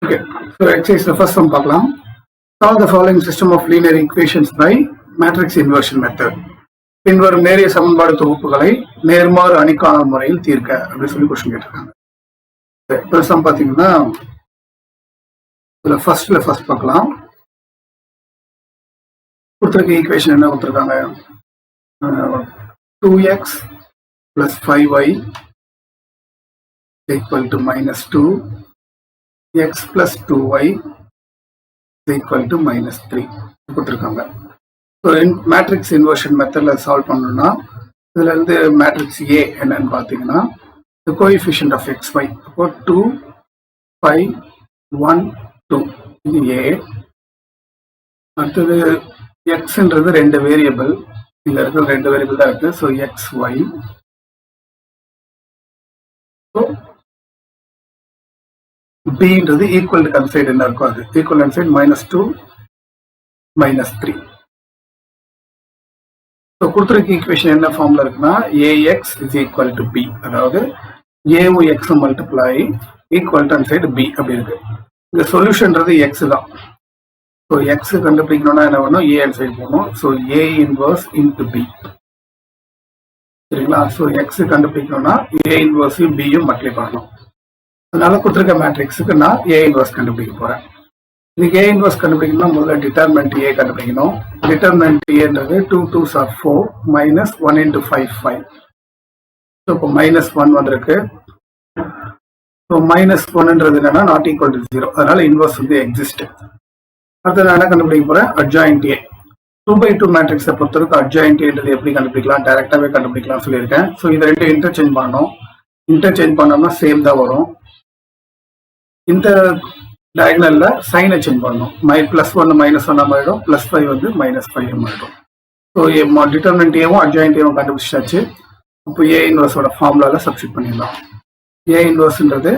Okay, so exercise the first one பார்க்கலாம். Solve the following system of linear equations by matrix inversion method. பின்வரும் நேரிய சமன்பாடு தொகுப்புகளை நேர்மாறு அணிக்காணல் முறையில் தீர்க்க அப்படின்னு சொல்லி கொஸ்டின் கேட்டிருக்காங்க. இப்போ பார்த்தீங்கன்னா இதுல ஃபர்ஸ்ட் பார்க்கலாம். கொடுத்துருக்க ஈக்குவேஷன் என்ன கொடுத்துருக்காங்க? 2x plus 5y equal to minus 2, x plus 2y equal to minus 3 கொடுத்துருக்காங்க. ஸோ மேட்ரிக்ஸ் இன்வர்ஷன் மெத்தடில் சால்வ் பண்ணணும்னா இதுல இருந்து மேட்ரிக்ஸ் ஏ என்னன்னு பார்த்தீங்கன்னா கோஎஃபிஷியன்ட் ஆஃப் எக்ஸ் ஒய் அப்போ 2, 5, 1, 2 இது ஏ. அடுத்தது எக்ஸ்ன்றது ரெண்டு வேரியபிள், இங்க இருக்கிற ரெண்டு வேரியபிள் தான் இருக்கு. So X Y. பின்றது ஈக்குவல் கன்சைடு என்ன இருக்கும் அது ஈக்குவல் கன்சைடு -2 -3. ஸோ கொடுத்துருக்க ஈக்குவேஷன் என்ன ஃபார்ம்ல இருக்குன்னா AX is equal to B, அதாவது ஏவும் எக்ஸும் multiply equal to side B அப்படி இருக்கு. இந்த சொல்யூஷன்றது எக்ஸ் தான். ஸோ எக்ஸ் கண்டுபிடிக்கணும்னா என்ன பண்ணணும்? ஏ சைடு போகணும். So A inverse into B, சரிங்களா? ஸோ எக்ஸ் கண்டுபிடிக்கணும்னா ஏ இன்வர்ஸையும் பியும் மல்டிப்ளை பண்ணணும். அதனால கொடுத்துருக்க மேட்ரிக்ஸுக்கு நான் ஏ இன்வர்ஸ் கண்டுபிடிக்க போறேன். இதுக்கு ஏ இன்வர்ஸ் கண்டுபிடிக்கணும்னா முதல்ல டிட்டர்மினன்ட் ஏ கண்டுபிடிக்கணும். டிட்டர்மினன்ட் ஏன்றது 2 2s are 4 minus 1 into 5 5. So இப்போ -1 வந்திருக்கு. ஸோ -1ன்றது என்னன்னா நாட் ஈக்குவல் டு 0, அதனால இன்வர்ஸ் வந்து எக்ஸிஸ்ட். அடுத்து நான் என்ன கண்டுபிடிக்க போறேன்? Adjoint A. 2/2 மேட்ரிக்ஸை பொறுத்தவரைக்கும் அட்ஜாயிண்ட் ஏன்றது எப்படி கண்டுபிடிக்கலாம்? டைரக்டாவே கண்டுபிடிக்கலாம் சொல்லியிருக்கேன். ஸோ இதை ரெண்டு இன்டர்சேஞ்ச் பண்ணணும். இன்டர்சேஞ்ச் பண்ணோம்னா சேம் தான் வரும். இந்த டயகனல்ல சைனை சேஞ்ச் பண்ணணும். +1 -1 ஆயிடும், +5 வந்து -5 ஆயிடும். ஸோ டிட்டர்மினன்ட் ஏவும் அட்ஜாயிண்ட் ஏவும் கண்டுபிடிச்சாச்சு. இப்போ ஏ இன்வர்ஸோட ஃபார்முலால சப்ஸ்டிட் பண்ணிடலாம். ஏ இன்வர்ஸ்ன்றது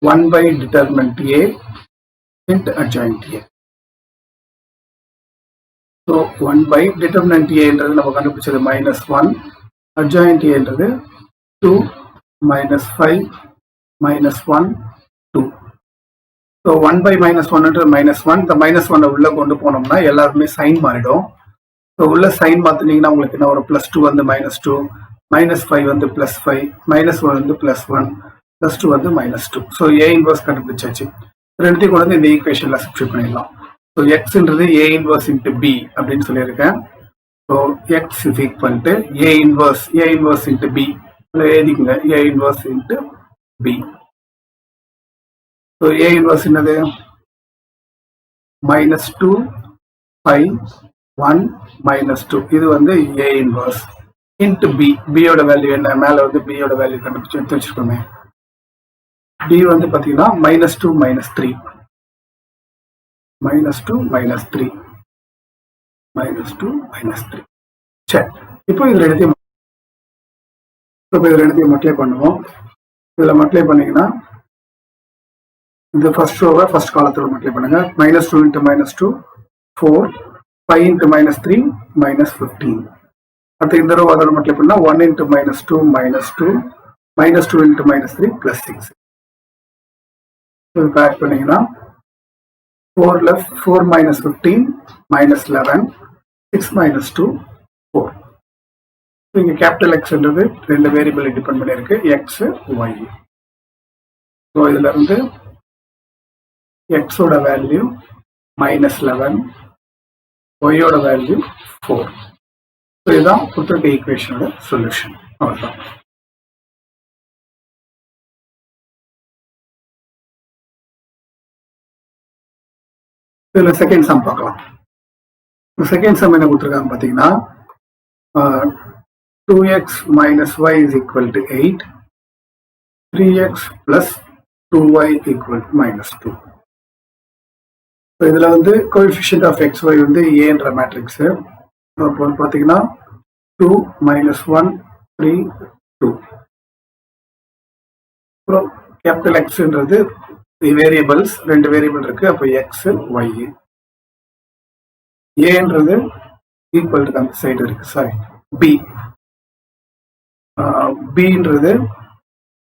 1 determinant A into adjoint A. So 1 determinant ஏன்றது நம்ம கண்டுபிடிச்சது -1, அட்ஜாயிண்ட் ஏன்றது 2 -5 -1 2. ஸோ 1 -1ன்றது -1. இந்த -1 உள்ள கொண்டு போனோம்னா எல்லாருமே சைன் மாறிடும். ஸோ உள்ள சைன் மாத்தினீங்கன்னா உங்களுக்கு என்ன ஒரு +2 வந்து -2, -5 வந்து +5, -1 வந்து +1, +2 வந்து -2. ஸோ ஏ இன்வர்ஸ் கண்டுபிடிச்சாச்சு. ரெண்டுத்தையும் கொண்டு வந்து இந்த ஈக்குவேஷன்ல சப்ஸ்டிட் பண்ணிடலாம். ஸோ எக்ஸ்ன்றது ஏ இன்வர்ஸ் இன்ட்டு பி அப்படின்னு சொல்லியிருக்கேன். So X is equal to A inverse into B எழுதிக்குங்க. A inverse into B. So A inverse என்னது? -2 5 1 -2. இது வந்து ஏ இன்வர்ஸ் இன்ட்டு பி. பியோட வேல்யூ என்ன? மேல வந்து பியோட வேல்யூ கண்டுபிடிச்சு எடுத்து வச்சிருக்கோமே. பி வந்து பாத்தீங்கன்னா -2 -3 -2 -3 -2 -3. சரி, இப்போ இது ரெண்டுத்தையும் மல்டிப்ளை பண்ணுவோம். இதுல மல்டிப்ளை பண்ணீங்கன்னா இந்த ஃபர்ஸ்ட் ரோவை ஃபர்ஸ்ட் காலத்தோட மல்டிப்ளை பண்ணுங்க. -2 into -2 4, 5 into -3 -15. அடுத்து இந்த ரோ அதோட மல்டிப்ளை பண்ணா 1 into -2 -2 -2 into -3 +6. இது ஆட் பண்ணீங்கன்னா 4 left 4 -15 -11 6 -2 4. இங்க கேபிட்டல் எக்ஸ்ன்றது ரெண்டு வேரியபிள் டிபெண்ட் பண்ணியிருக்கு, எக்ஸ் ஒய். ஸோ இதுல இருந்து எக்ஸோட வேல்யூ -11, ஒய்யோட வேல்யூ 4. ஸோ இதுதான் கொடுத்துருக்க ஈக்குவேஷனோட சொல்யூஷன். அவ்வளோதான். இதுல செகண்ட் சம் பார்க்கலாம். செகண்ட் சம் என்ன கொடுத்துருக்காங்க பார்த்தீங்கன்னா 2x - y is equal to 8, 3x plus 2y equal to -2. இதுல வந்து கோஎஃபிஷியன்ட் ஆஃப் எக்ஸ் ஒய் வந்து ஏன்ற மேட்ரிக்ஸ். அப்போ பார்த்தீங்கன்னா 2 -1 3 2. அப்புறம் கேபிட்டல் எக்ஸ்ன்றது வேரியபிள்ஸ், ரெண்டு வேரியபிள் இருக்கு. அப்போ எக்ஸ் ஒய். ஏன்றது ஈக்குவல் டு அந்த சைடு இருக்கு, சாரி பி. பின்றது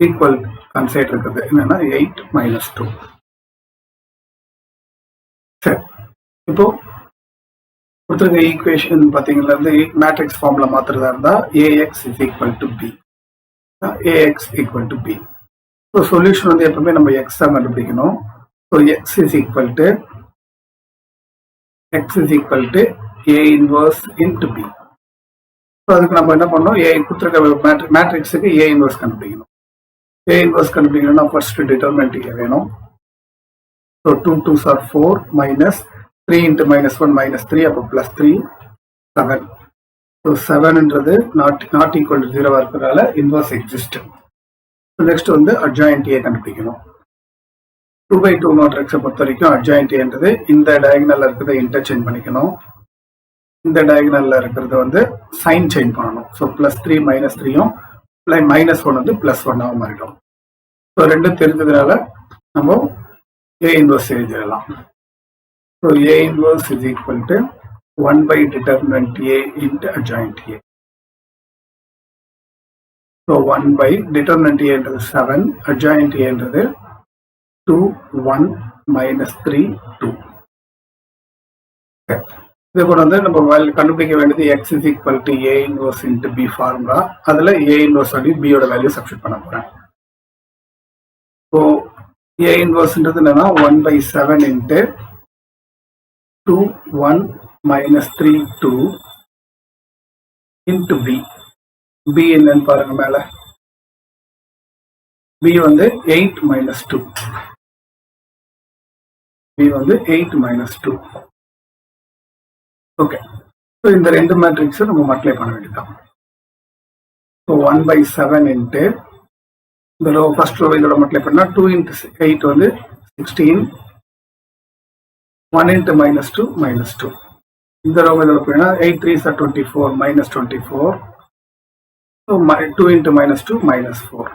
ஈக்குவல் அந்த சைடு இருக்குது. என்னன்னா 8 - 2. சரி, இப்போ கொடுத்துருக்க ஈக்குவேஷன் பார்த்தீங்கன்னா மேட்ரிக்ஸ் ஃபார்ம்ல மாத்துறதா இருந்தா A X is equal to B, A X equal to B. So solution வந்து எப்பவுமே நம்ம எக்ஸ் தான் கண்டுபிடிக்கணும். So X is equal to A inverse into B. So அதுக்கு நம்ம என்ன பண்ணோம், ஏ கொடுத்துருக்க மேட்ரிக்ஸுக்கு ஏ இன்வர்ஸ் கண்டுபிடிக்கணும். ஏ இன்வர்ஸ் கண்டுபிடிக்கணும்னா ஃபர்ஸ்ட் டிட்டர்மினன்ட் ஏ வேணும். So 2 2s are 4 minus 3 into minus 1 minus 3 அப்போ plus 3 7. ஸோ 7ன்றது நாட் ஈக்குவல் டு 0 இருக்கிறதால இன்வர்ஸ் எக்ஸிஸ்ட். நெக்ஸ்ட் வந்து அட்ஜாயிண்ட் ஏ கண்டுபிடிக்கணும். 2/2 மேட்ரிக்ஸை பொறுத்த வரைக்கும் அட்ஜாயிண்ட் ஏன்றது இந்த டயகனல்ல இருக்கிறத இன்டர்சேஞ்ச் பண்ணிக்கணும். இந்த டயகனல்ல இருக்கிறத வந்து சைன் சேஞ்ச் பண்ணணும். ஸோ +3 -3யும் -1 வந்து +1ஆகவும் மாறிடும். ஸோ ரெண்டும் தெரிஞ்சதுனால நம்ம ஏ இன்வர்ஸ் எழுதிடலாம். So A inverse is equal to 1/determinant A into adjoint A. So 1/determinant A என்றது 7, adjoint A என்றது 2 1 -3 2. இதை கூட வந்து நம்ம கண்டுபிடிக்க வேண்டியது x is equal to A inverse into B formula. அதில் A inverse வந்து B யோட வேல்யூ சப்ஸ்டிட் பண்ண போறேன். ஸோ A inverseன்றது என்னன்னா 1/7 into 2 1 -3 2 into B. B என்னன்னு பாருங்க மேல. B வந்து 8 - 2. B வந்து 8 - 2. ஓகே. ஸோ இந்த ரெண்டு மேட்ரிக்ஸும் நம்ம மல்டிப்ளை பண்ண வேண்டியதான். ஸோ 1/7 into இந்த ரோ ஃபர்ஸ்ட் ரோ இதோட மல்டிப்ளை பண்ணா 2 into 8 வந்து 16. 1 into -2 -2. இந்த ரோ இதோட போயினா 8 3s are 24 -24. So 2 into -2 -4.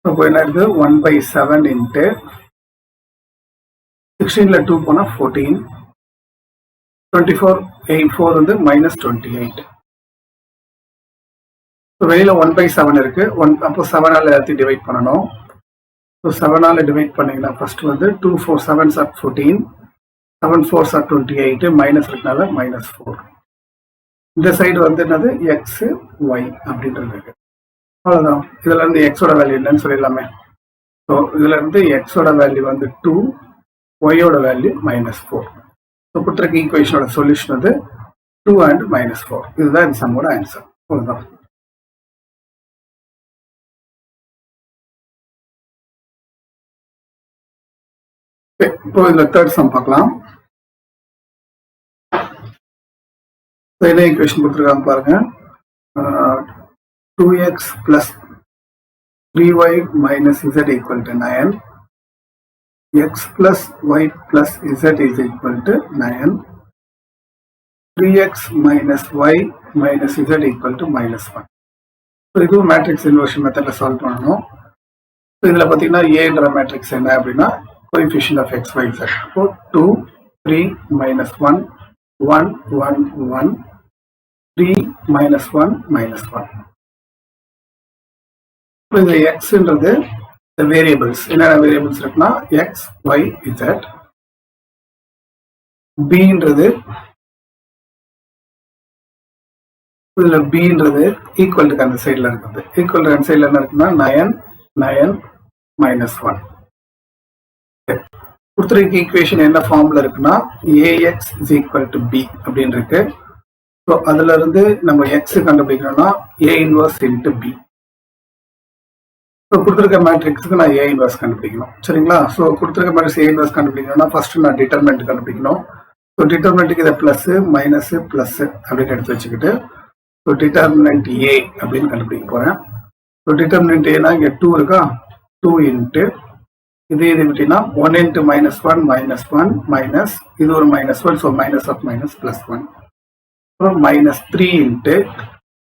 இப்போ என்ன இருக்கு 1/7 into 16ல 2 போனா 14. 24 8 4 வந்து -28. வெளியில 1/7 இருக்கு. அப்போ 7ஆல எல்லாத்தையும் டிவைட் பண்ணணும். ஸோ 7ஆல டிவைட் பண்ணீங்கன்னா ஃபர்ஸ்ட் வந்து 2 4 7s are 14. 7 4s are 28. Minus இருக்கனால -4. இந்த சைடு வந்து என்னது எக்ஸ் ஒய் அப்படின்றது இருக்கு. அவ்வளோதான். இதுல இருந்து எக்ஸோட வேல்யூ என்னன்னு சொல்லிடலாமே. ஸோ இதுல இருந்து எக்ஸோட வேல்யூ வந்து 2, ஒய்யோட வேல்யூ -4. ஸோ கொடுத்துருக்க ஈக்குவேஷனோட சொல்யூஷன் வந்து 2 and -4. இதுதான் இந்த சம்மோட ஆன்சர். அவ்வளோதான். இப்போ இந்த தேர்ட் சம் பார்க்கலாம். என்ன ஈக்குவேஷன் கொடுத்துருக்காங்க பாருங்க. 2x plus 3y minus z equal to 9. X plus y plus z is equal to 9. 3x minus y minus z equal to -1. இது மேட்ரிக்ஸ் இன்வர்ஷன் மெத்தட்ல சால்வ் பண்ணணும். இதுல பாத்தீங்கன்னா ஏன்ற மேட்ரிக்ஸ் என்ன அப்படின்னா coefficient of x, y, z. So 2 3 -1 1 1 1 3 -1 -1. இந்த xன்றது the variables. என்னென்ன வேரியபிள்ஸ் இருக்குன்னா x, y, z. bன்றது இதுல bன்றது ஈக்குவல் டு அந்த சைடுல இருக்குது. ஈக்குவல் டு அந்த சைடுல என்ன இருக்குன்னா 9 9 -1. கொடுத்துருக்க ஈக்குவேஷன் என்ன ஃபார்ம்ல இருக்குன்னா ax is equal to b அப்படின்னு இருக்கு. ஸோ அதுல இருந்து நம்ம எக்ஸ் கண்டுபிடிக்கணும்னா a inverse into b. So கொடுத்துருக்க மேட்ரிக்ஸுக்கு நான் a inverse கண்டுபிடிக்கணும். சரிங்களா? ஸோ கொடுத்துருக்க மேட்ரிக்ஸ் a inverse கண்டுபிடிக்கணும்னா ஃபர்ஸ்ட் நான் டிட்டர்மினன்ட் கண்டுபிடிக்கணும். ஸோ டிட்டர்மினன்ட்டுக்கு இதை பிளஸ் மைனஸ் பிளஸ் அப்படின்னு எடுத்து வச்சுக்கிட்டு ஸோ டிட்டர்மினன்ட் a அப்படின்னு கண்டுபிடிக்க போறேன். ஸோ டிட்டர்மினன்ட் ஏன்னா இங்கே 2 இருக்கா, 2 இன்ட்டு இது விட்டீங்கன்னா 1 into -1 -1 மைனஸ் இது ஒரு -1. So minus of minus +1. அப்புறம் -3 இன்ட்டு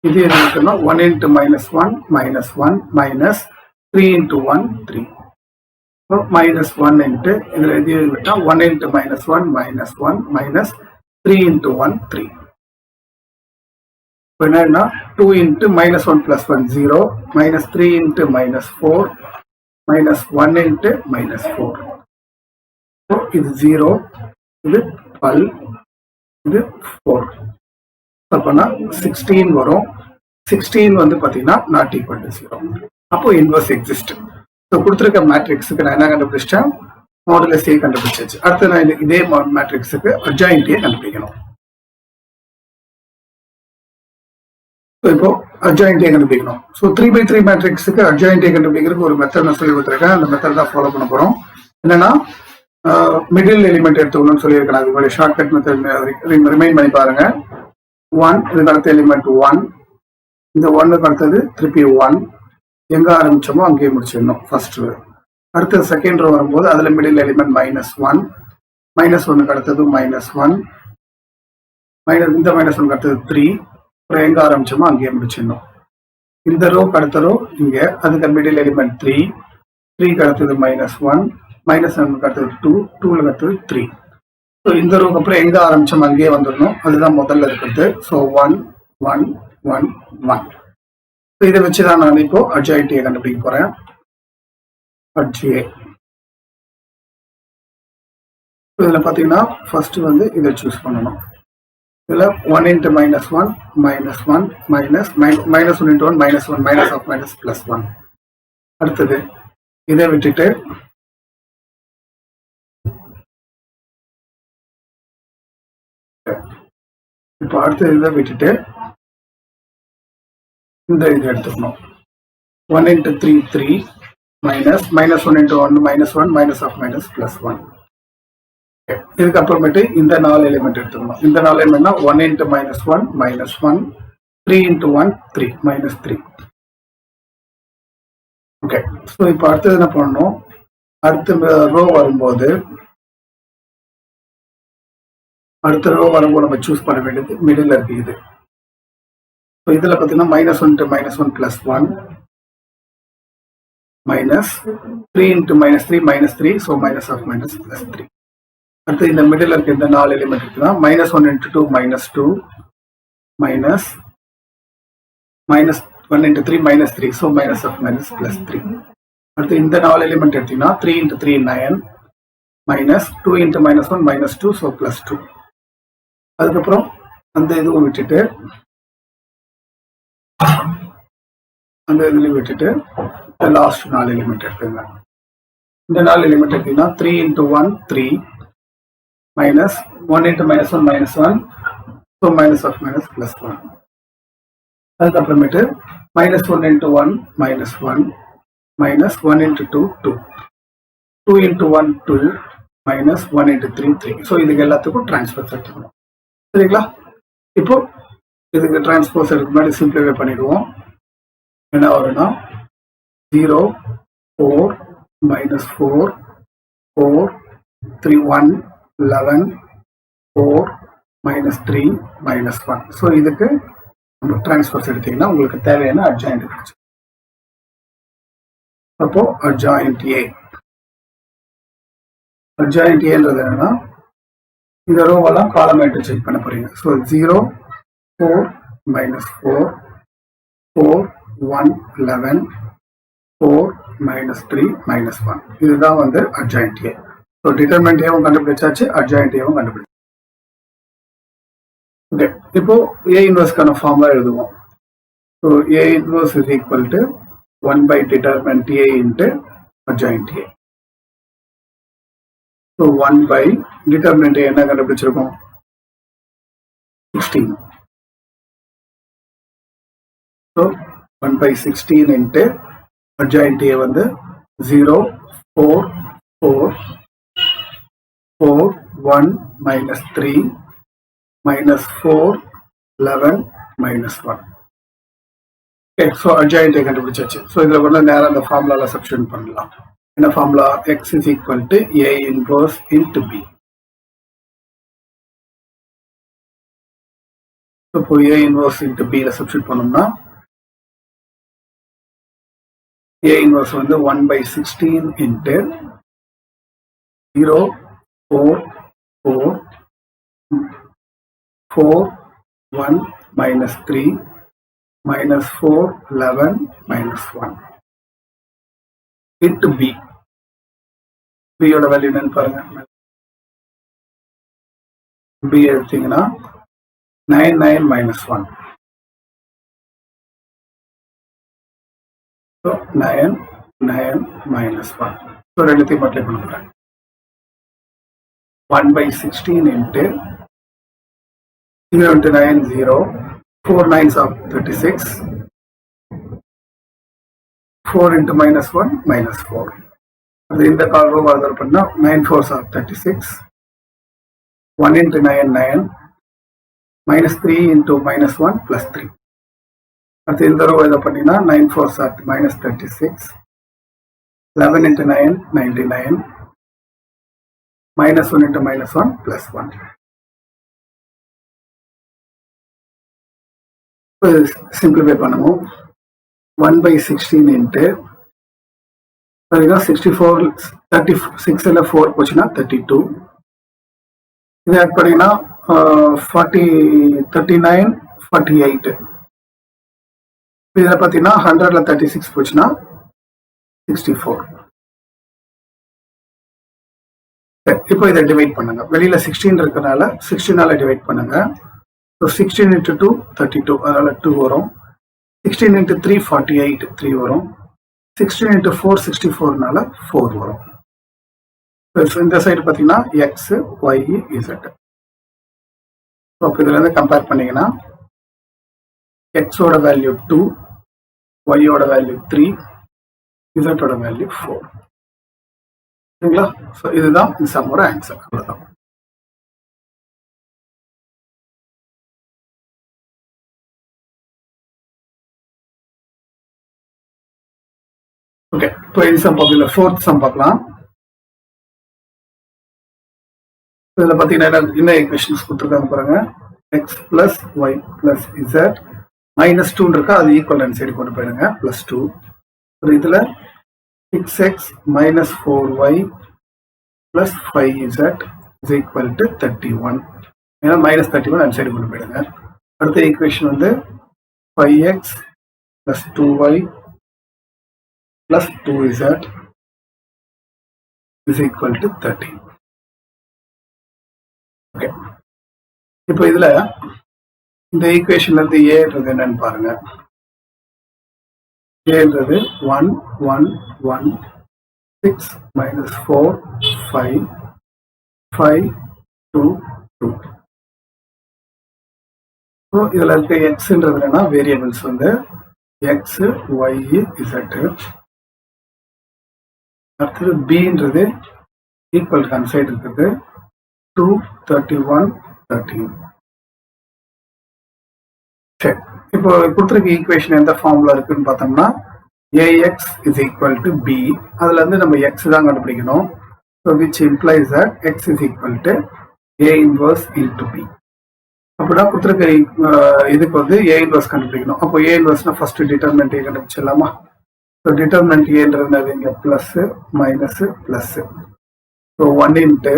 இது விட்டோம்னா 1 into -1 -1 மைனஸ் 3 into 1 3. அப்புறம் -1 இன்ட்டு இதில் இது விட்டா 1 into -1 -1 மைனஸ் 3 into 1 3. இப்போ என்னன்னா 2 into -1 +1 0 -3 into -4 -1 into -4. இது 0, இது 12, இது 4. அப்பனா 16 வரும். 16 வந்து பாத்தீங்கன்னா நாட் ஈக்குவல் டு 0. அப்போ இன்வர்ஸ் எக்ஸிஸ்ட். ஸோ கொடுத்துருக்க மேட்ரிக்ஸுக்கு நான் என்ன கண்டுபிடிச்சிட்டேன், மாடுலஸ் ஏ கண்டுபிடிச்சாச்சு. அடுத்து நான் இதே மேட்ரிக்ஸுக்கு அட்ஜாயின்ட் ஏ கண்டுபிடிக்கணும். இப்போ அட்ஜாயின்ட் ஏ கண்டுபிடிக்கணும். ஸோ 3x3 மேட்ரிக்ஸுக்கு அட்ஜாயின்ட் ஏ கண்டுபிடிக்கிறதுக்கு ஒரு மெத்தட் நான் சொல்லி கொடுத்துருக்கேன். அந்த மெத்தட் தான் ஃபாலோ பண்ண போறோம். என்னன்னா மிடில் எலிமெண்ட் எடுத்துக்கணும்னு சொல்லியிருக்கேன். அது உங்களுடைய ஷார்ட்கட் மெத்தட் ரிமைண்ட் பண்ணி பாருங்க. 1 இதுக்கு அடுத்த எலிமெண்ட் 1, இந்த 1க்கு அடுத்தது திருப்பி 1, எங்க ஆரம்பிச்சோமோ அங்கேயே முடிச்சிடணும் ஃபர்ஸ்ட். அடுத்தது செகண்ட் ரோ வரும்போது அதுல மிடில் எலிமெண்ட் -1, -1க்கு அடுத்தது -1, இந்த -1க்கு அடுத்தது 3, அப்புறம் எங்க ஆரம்பிச்சோமோ அங்கேயே முடிச்சிடணும். இந்த ரோக்கு அடுத்த ரோ இங்க, அதுக்கு மிடில் எலிமெண்ட் 3, 3க்கு அடுத்தது -1, -1க்கு அடுத்தது 2, 2க்கு அடுத்தது 3. ஸோ இந்த ரோக்கு அப்புறம் எங்க ஆரம்பிச்சோம் அங்கேயே வந்துடணும். அதுதான் முதல்ல இருக்கிறது. ஸோ 1, 1, 1, 1. இதை வச்சுதான் நான் இப்போ அட்ஜாயின்ட் ஏ கண்டுபிடிக்க போறேன். அட்ஜே இதுல பாத்தீங்கன்னா ஃபர்ஸ்ட் வந்து இதை சூஸ் பண்ணணும். இதுல 1 × -1 -1 -1 × 1 -1 மைனஸ் ஆஃப் மைனஸ் பிளஸ் 1. அடுத்தது இதை விட்டுட்டு இப்போ அடுத்தது இதை விட்டுட்டு இந்த இது எடுத்துக்கணும். 1 × 3 3 minus -1 × 1 -1 minus of minus plus 1. இதுக்கு அப்புறமேட்டு இந்த 4 எலிமெண்ட் எடுத்துக்கணும். இந்த 4 எலிமெண்ட்னா 1 × -1 -1, 3 × 1 3 -3. ஓகே. ஸோ இப்போ அடுத்தது என்ன பண்ணணும், அடுத்த ரோ வரும்போது நம்ம சூஸ் பண்ண வேண்டியது மிடில் இருக்கு இது. ஸோ இதில் பார்த்தீங்கன்னா -1 × -1 plus 1 minus 3 × -3 -3, so minus of minus plus 3. அடுத்து இந்த மிடில் இருக்க இந்த 4 எலிமெண்ட் இருக்குன்னா -1 × 2 -2 minus -1 × 3 -3, so minus of minus plus 3. அடுத்து இந்த 4 எலிமெண்ட் எடுத்தீங்கன்னா 3 × 3 9 மைனஸ் 2 × -1 -2, ஸோ பிளஸ் 2. அதுக்கப்புறம் அந்த இதுவும் விட்டுட்டு லாஸ்ட் 4 எலிமெண்ட் எடுத்துங்க. இந்த 4 எலிமெண்ட் எடுத்தீங்கன்னா 3 × 1 3 minus 1 × -1 -1, so minus of minus plus 1. அதுக்கப்புறமேட்டு -1 × 1 -1 மைனஸ் 1 × 2 2, 2 × 1 2 மைனஸ் 1 × 3 3. ஸோ இதுக்கு எல்லாத்துக்கும் டிரான்ஸ்போஸ் எடுத்துக்கணும். சரிங்களா? இப்போ இதுக்கு டிரான்ஸ்போஸ் எடுக்க முன்னாடி சிம்பிளிஃபை பண்ணிடுவோம். என்ன வரும்னா 0 4 -4 4 3 1 11 4 -3 -1. ஸோ இதுக்கு நம்ம டிரான்ஸ்போஸ் எடுத்தீங்கன்னா உங்களுக்கு தேவையான அட்ஜாயின்ட் கிடைச்சு. அப்போ அட்ஜாயின்ட் ஏன்றது என்னன்னா இந்த ரோவெல்லாம் காலமேட்டு செக் பண்ண போறீங்க. ஸோ 0 4 -4 4 1 11 4 -3 -1. இதுதான் வந்து அட்ஜாயின்ட் ஏ. ஸோ டிட்டர்மினன்ட் ஏவும் கண்டுபிடிச்சாச்சு, அட்ஜாயின்ட் ஏவும் கண்டுபிடிச்சு. ஓகே. இப்போ ஏ இன்வர்ஸ்க்கான ஃபார்முலா எழுதுவோம். So A inverse is equal to 1/determinant A into adjoint A. So 1/determinant A என்ன கண்டுபிடிச்சிருக்கோம்? 16. So 1/16 into adjoint A வந்து 0 4 4 4 1 -3 -4 11 -1. Okay, so adjoint A கண்டுபிடிச்சாச்சு. So இதுல வந்து நேரா அந்த ஃபார்முலால சப்ஸ்டிட்யூட் பண்ணலாம். என்ன formula? X is equal to A inverse into B. So இப்போ A inverse into B ல சப்ஸ்டிட்யூட் பண்ணோம்னா A inverse வந்து 1/16 into 0 4 4 4 1 -3 -4 11 -1 into B. B யோட வேல்யூ என்னன்னு பாருங்க. பி எடுத்தீங்கன்னா 9 9 minus 1. So 9 9 minus 1. So ரெண்டுத்தையும் மல்டிப்ளை பண்ண போறேன். 1 by 16 into 0 into 9 0. 4 9s are 36. 4 into minus 1 minus 4. அது இந்த கால் ரோ ஆர்டர் பண்ணா 9 4s are 36. 1 into 9 9. Minus 3 into minus 1 plus 3. அடுத்து இந்த ரோ இதை பண்ணினா 9 4s are minus 36. 11 into 9 99. Minus 1 into minus 1 plus 1. Simplify பண்ணுவோம். 1 by 16 into 64 36 இல்ல 4 போச்சுன்னா 32. இது ஆட் பண்ணினா 40 39 48. இதில் பார்த்தீங்கன்னா 100ல 36 போச்சுன்னா 64. இப்போ இதை டிவைட் பண்ணுங்க. வெளியில 16 இருக்கிறதுனால 16ஆல டிவைட் பண்ணுங்க. ஸோ 16 into 2 32, அதனால 2 வரும். 16 into 3 48, 3 வரும். 16 into 4 64னால 4 வரும். இந்த சைடு பார்த்தீங்கன்னா எக்ஸ் ஒய் இசட். அப்போ இதுல இருந்து கம்பேர் பண்ணீங்கன்னா எக்ஸோட வேல்யூ 2, ஒய்யோட வேல்யூ 3, இசட்டோட வேல்யூ 4. சரிங்களா? ஸோ இதுதான் இந்த சம்மோட ஆன்சர். அவ்வளோதான். ஓகே, இப்போ இந்த சம் பார்க்கலாம். ஃபோர்த் சம் பார்க்கலாம். இதில் பார்த்தீங்கன்னா என்ன ஈக்குவேஷன்ஸ் கொடுத்துருக்காங்க பாருங்க. X plus Y plus Z minus 2 இருக்கா, அது ஈக்குவல் சைடு கொண்டு போயிடுங்க. பிளஸ் 2. இதில் 6x minus 4y plus 5z is equal to 31. ஏன்னா மைனஸ் 31 அந்த சைடு கொண்டு போயிடுங்க. அடுத்த ஈக்குவேஷன் வந்து 5x plus 2y plus 2z is equal to 13. Okay, இப்போ இதுல இந்த ஈக்குவேஷன்ல இருந்து ஏன்றது என்னன்னு பாருங்க. ஏன்றது 1 1 1 6 minus 4 5 5 2 2. ஸோ இதுல இருக்க எக்ஸ்ன்றது என்னன்னா வேரியபிள்ஸ் வந்து எக்ஸ் ஒய் இசட். அடுத்தது பின்றது ஈக்குவல் கன்சைட் இருக்குது 2 31 13. சரி, இப்போ கொடுத்துருக்க ஈக்குவேஷன் எந்த ஃபார்ம்ல இருக்குன்னு பார்த்தோம்னா ax is equal to b. அதுல இருந்து நம்ம x தான் கண்டுபிடிக்கணும். So which implies that x is equal to a inverse into b. அப்படின்னா கொடுத்துருக்க இதுக்கு வந்து a inverse கண்டுபிடிக்கணும். அப்போ a inverse first determinant a கண்டுபிடிச்சிடலாமா? ஸோ டிட்டர்மினன்ட் ஏன்றது இங்க plus minus plus. So 1 into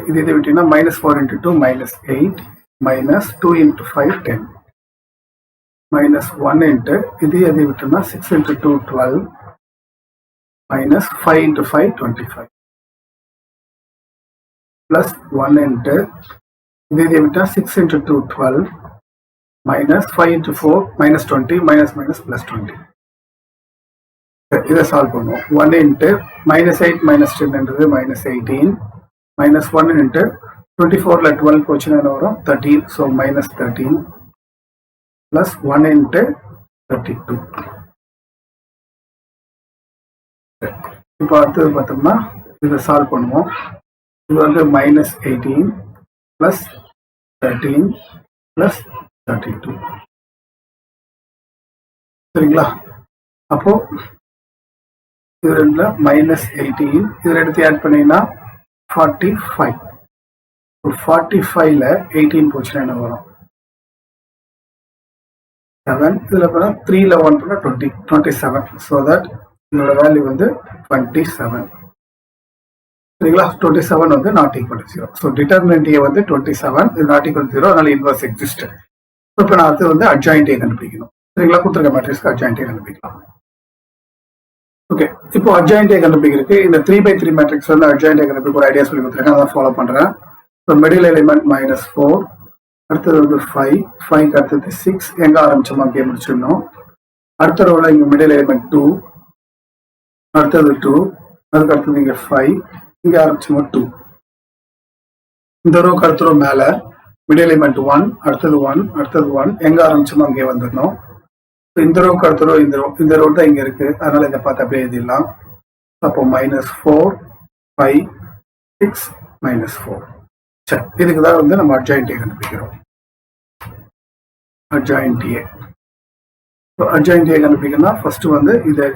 இது விட்டீங்கன்னா minus 4 into 2 minus 8 minus 2 into 5 10 minus 1 into இது எதை விட்டோம்னா 6 into 2 12 minus 5 into 5 25 plus 1 into இது எதை விட்டா 6 into 2 12 minus 5 into 4 minus 20 minus minus plus 20. இதை சால்வ் பண்ணுவோம். 1 into மைனஸ் 8 மைனஸ் 10 என்றது மைனஸ் 18 மைனஸ் 1 into 24ல 12 போச்சுன்னா என்ன வரும் 13. So minus 13 plus 1 into 32. இப்போ அடுத்தது பார்த்தோம்னா இதை சால்வ் பண்ணுவோம். இது வந்து மைனஸ் 18 பிளஸ் 13 பிளஸ் 32. சரிங்களா? அப்போ இது ரெண்டுல மைனஸ் 18 இது எடுத்து ஆட் பண்ணீங்கன்னா 45. 45ல 18 போச்சுன்னா என்ன வரும் 7. இதுல 3ல 1 பண்ணா 27. ஸோ தட் இதோட வேல்யூ வந்து 27. சரிங்களா? 27 வந்து not equal to 0. So determinant ஏ வந்து 27, இது நாட் ஈக்குவல் டு 0, அதனால இன்வர்ஸ் எக்ஸிஸ்ட். இப்போ நான் அடுத்து வந்து அட்ஜாயின்ட் ஏ கண்டுபிடிக்கணும். சரிங்களா? கொடுத்துருக்க மேட்ரிக்ஸ்க்கு அட்ஜாயின்ட் ஏ கண்டுபிடிக்கலாம். ஓகே, இப்போ அட்ஜாயிண்ட் ஏ கண்டுபிடிக்கிறதுக்கு இந்த 3x3 மேட்ரிக்ஸ் வந்து அட்ஜாயிண்ட் ஏ கண்டுபிடிக்க ஒரு ஐடியா சொல்லி கொடுத்துருக்கேன், அதை ஃபாலோ பண்றேன். இப்போ மிடில் எலிமெண்ட் -4, அடுத்தது வந்து 5, 5க்கு அடுத்தது 6, எங்க ஆரம்பிச்சோமோ அங்கேயே முடிச்சிடணும். அடுத்த ரோல இங்க மிடில் எலிமெண்ட் 2, அடுத்தது 2, அதுக்கு அடுத்தது இங்க 5, இங்க ஆரம்பிச்சோமோ 2. இந்த ரோக்கு அடுத்த ரோ மேல மிடில் எலிமெண்ட் 1, அடுத்தது 1, அடுத்தது 1, எங்க ஆரம்பிச்சோமோ அங்கேயே வந்துடணும். இந்த ரோக்கு அடுத்த ரோ இந்த ரோ தான் இங்க இருக்கு, அதனால இதை பார்த்து அப்படியே எழுதிடலாம். அப்போ -4, 5, 6, -4. சரி, இதுக்கு தான் வந்து நம்ம அட்ஜாயிண்ட் ஏ கண்டுபிடிக்கிறோம். அட்ஜாயிண்ட் ஏ அட்ஜாயிண்ட் ஏ கண்டுபிடிக்கணும்னா ஃபர்ஸ்ட் வந்து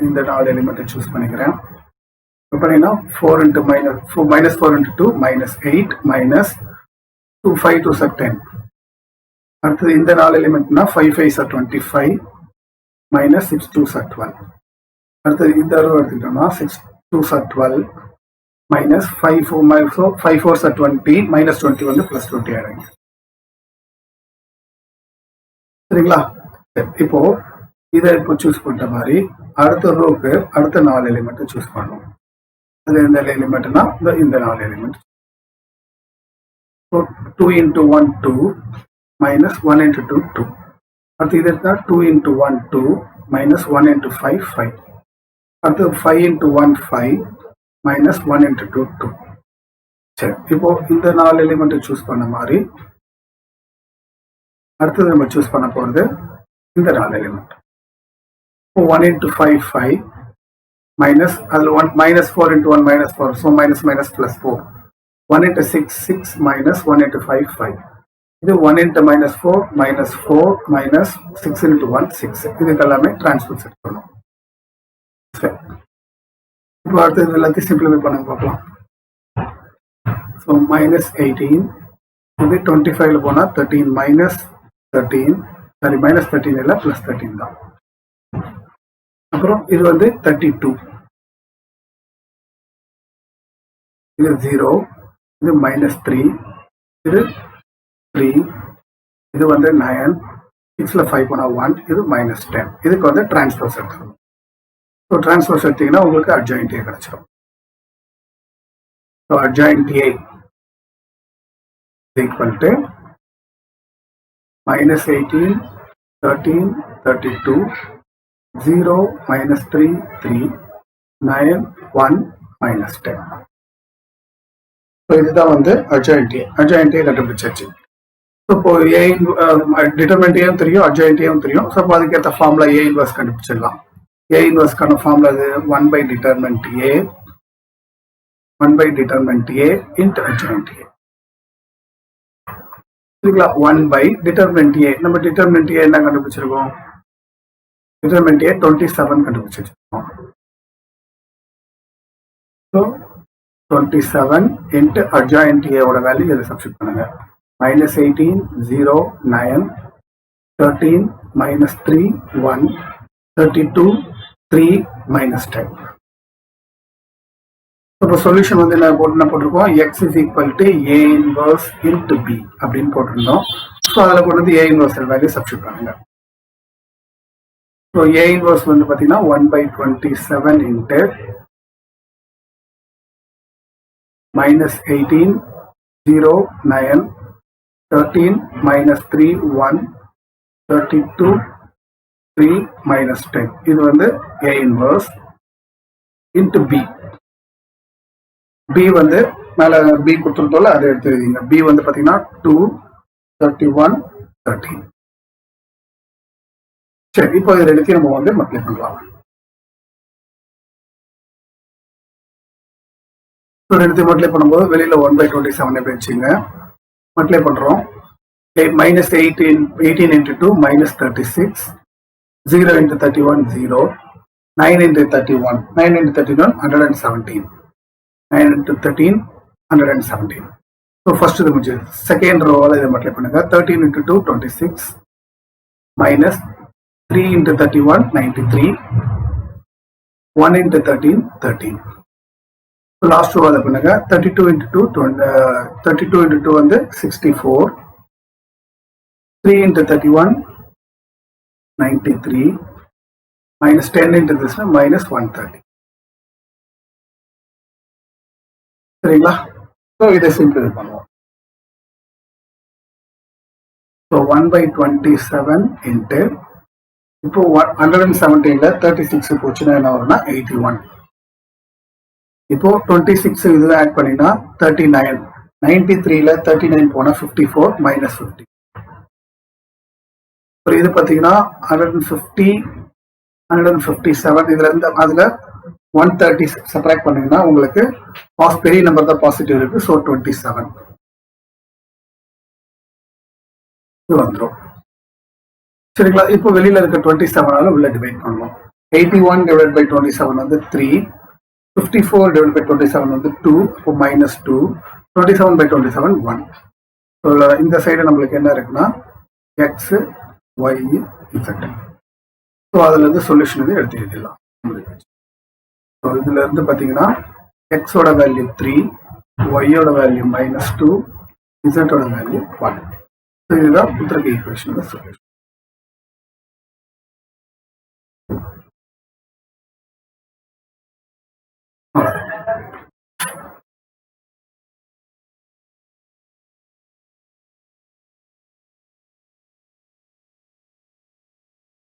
இந்த 4 எலிமெண்ட்டை சூஸ் பண்ணிக்கிறேன். இப்போ பண்ணீங்கன்னா 4 into -4 into 2 -8 -2 5 2 are 10. அடுத்தது இந்த 4 எலிமெண்ட்னா 5 5s are 25 -6 2s are 12. அடுத்தது இந்த ரோ எடுத்துக்கிட்டோம்னா 6 2s are 12 -5 4s are 20 -20 வந்து +20 ஆயிடுங்க. சரிங்களா? இப்போ இதை இப்போ சூஸ் பண்ற மாதிரி அடுத்த ரோக்கு அடுத்த 4 எலிமெண்ட் சூஸ் பண்ணணும். அது எந்த எலிமெண்ட்னா இந்த 4 எலிமெண்ட். 2 into 1 2 -1 into 2 2. அடுத்து இது எடுத்தா 2 into 1 2 -1 into 5 5. அடுத்து 5 into 1 5 -1 into 2 2. சரி, இப்போ இந்த 4 எலிமெண்ட் சூஸ் பண்ண மாதிரி அடுத்தது நம்ம சூஸ் பண்ண போறது இந்த 4 எலிமெண்ட். 1 into 5 5 minus அதில் 4 into 1 -4, so -+4. 1 into 6 6 -1 into 5 5. இது 1 into -4 -4 -6 into 1 6. இதுக்கு எல்லாமே டிரான்ஸ்போஸ் எடுக்கணும். சரி, இப்போ அடுத்தது எல்லாத்தையும் சிம்பிளிஃபை பண்ண பார்க்கலாம். ஸோ -18 இது 25ல போனால் 13 -13 சாரி -13 இல்லை +13 தான். அப்புறம் இது வந்து 32, இது 0, இது -3, இது 3, இது வந்து 9, 6ல 5 போனால் 1, இது -10. இதுக்கு வந்து டிரான்ஸ்போஸ் எடுத்துக்கணும். ஸோ டிரான்ஸ்போஸ் எடுத்தீங்கன்னா உங்களுக்கு அட்ஜாயிண்ட் ஏ கிடைச்சிடும். So adjoint A equal to -18 13 32 0 -3 3 9 1 -10. So இதுதான் வந்து அட்ஜாயிண்ட் ஏ. அட்ஜாயிண்ட் ஏ கண்டுபிடிச்சாச்சு. இப்போ ஏ டிட்டர்மெண்ட் ஏவும் தெரியும், அட்ஜாயிண்ட் ஏவும் தெரியும். ஸோ அப்போ அதுக்கேற்ற ஃபார்முலா ஏ இன்வர்ஸ் கண்டுபிடிச்சிடலாம். ஏ இன்வர்ஸ்க்கான ஃபார்முலா இது 1/determinant A into adjoint A. சரிங்களா? 1/determinant A. நம்ம determinant A என்ன கண்டுபிடிச்சிருக்கோம்? determinant A 27 கண்டுபிடிச்சிருக்கோம். ஸோ 27 into adjoint A ஓட வேல்யூ இதை சப்ஸ்டிட் பண்ணுங்க. -18 0 9 13 -3 1 32 3 -10. இப்போ சொல்யூஷன் வந்து என்ன போட்டிருக்கோம்? x is equal to A inverse into B அப்படின்னு போட்டிருந்தோம். ஸோ அதில் கொண்டு வந்து A inverse வேல்யூ சப்ஸ்டிட் பண்ணுங்க. ஸோ A inverse வந்து பார்த்தீங்கன்னா 1/27 into -18 0 9 13 -3 1 32 3 -10. இது வந்து A inverse into B. B வந்து மேல B கொடுத்துருந்தோம்ல, அதை எடுத்து எழுதிங்க. B வந்து பாத்தீங்கன்னா 2 31 13. சரி, இப்போ இது எடுத்து நம்ம வந்து மல்டிப்ளை பண்ணலாம். எடுத்து மல்டிப்ளை பண்ணும்போது வெளியில 1/27 எப்படி வச்சுங்க. மல்டிப்ளை பண்றோம். -18 into 2 -36 0 into 31 0 9 into 31 9 into 31 117 9 into 13 117. So first இது முடிஞ்சு. செகண்ட் ரோவால இதை மல்டிப்ளை பண்ணுங்க. 13 into 2 26 minus 3 into 31 93 1 into 13 13. Last ரோவால பண்ணுங்க. 32 into 2 வந்து 64 3 into 31 93 minus 10 into this one minus 130. சரிங்களா? ஸோ இதை சிம்பிள் பண்ணுவோம். ஸோ 1/27 இன்ட்டு இப்போ 117ல 36 போச்சுன்னா என்ன வரும்னா 81. இப்போ 26 இதுல ஆட் பண்ணினா 39. 93ல 39 போனா 54 மைனஸ் 50. இது பாத்தீங்கன்னா 150 157 இதுல இருந்து அதுல 130 சப்ராக்ட் பண்ணீங்கன்னா உங்களுக்கு பெரிய நம்பர் தான் பாசிட்டிவ் இருக்கு. ஸோ 27 இது வந்துடும். சரிங்களா? இப்போ வெளியில இருக்க 27 உள்ள டிவைட் பண்ணலாம். 81 டிவைட் பை 27 வந்து 3. 54 டிவைட் பை 27 வந்து 2. இப்போ மைனஸ் 2. 27 பை 27 1. ஸோ இந்த சைடு நம்மளுக்கு என்ன இருக்குன்னா எக்ஸ் ஒய் இசட். ஸோ அதுல இருந்து சொல்யூஷன் வந்து எடுத்து எழுதிடலாம். ஸோ இதுல இருந்து பாத்தீங்கன்னா எக்ஸோட வேல்யூ 3, ஒய்யோட வேல்யூ -2, இசட்டோட வேல்யூ 1. ஸோ இதுதான் புத்திரக ஈக்குவேஷனோட சொல்யூஷன்.